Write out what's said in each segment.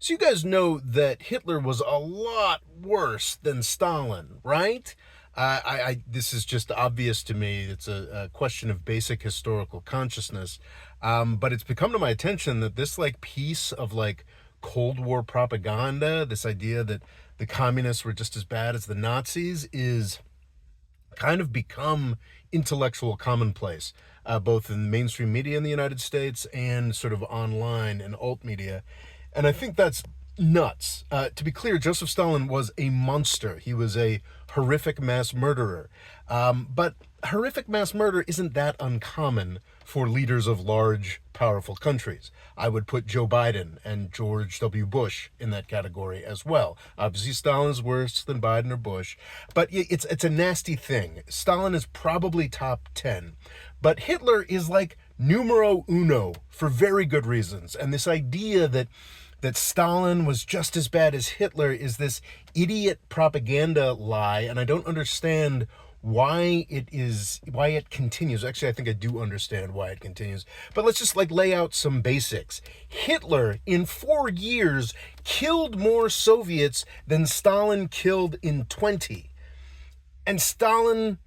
So you guys know that Hitler was a lot worse than Stalin, right? This is just obvious to me. It's a question of basic historical consciousness, but it's become to my attention that this like piece of like Cold War propaganda, this idea that the communists were just as bad as the Nazis, is kind of become intellectual commonplace, both in mainstream media in the United States and sort of online and alt media. And I think that's nuts. To be clear, Joseph Stalin was a monster. He was a horrific mass murderer. But horrific mass murder isn't that uncommon for leaders of large, powerful countries. I would put Joe Biden and George W. Bush in that category as well. Obviously, Stalin's worse than Biden or Bush, but it's a nasty thing. Stalin is probably top 10, but Hitler is like numero uno for very good reasons. And this idea that Stalin was just as bad as Hitler is this idiot propaganda lie, and I don't understand why it continues. Actually, I think I do understand why it continues. But let's just like lay out some basics. Hitler in 4 years killed more Soviets than Stalin killed in 20. And Stalin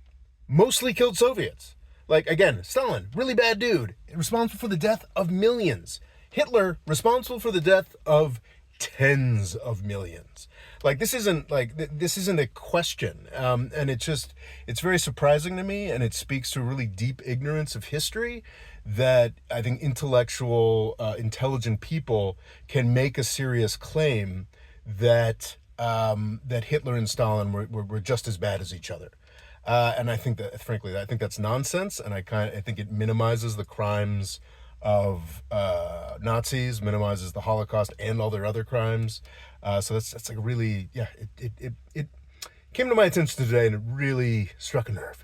mostly killed Soviets. Like, again, Stalin, really bad dude, responsible for the death of millions. Hitler, responsible for the death of tens of millions. Like, this isn't a question, and it's very surprising to me, and it speaks to a really deep ignorance of history that I think intellectual, intelligent people can make a serious claim that that Hitler and Stalin were just as bad as each other. And I think that, frankly, I think that's nonsense, and I think it minimizes the crimes of Nazis, minimizes the Holocaust and all their other crimes. So that's like really, yeah. It came to my attention today, and it really struck a nerve.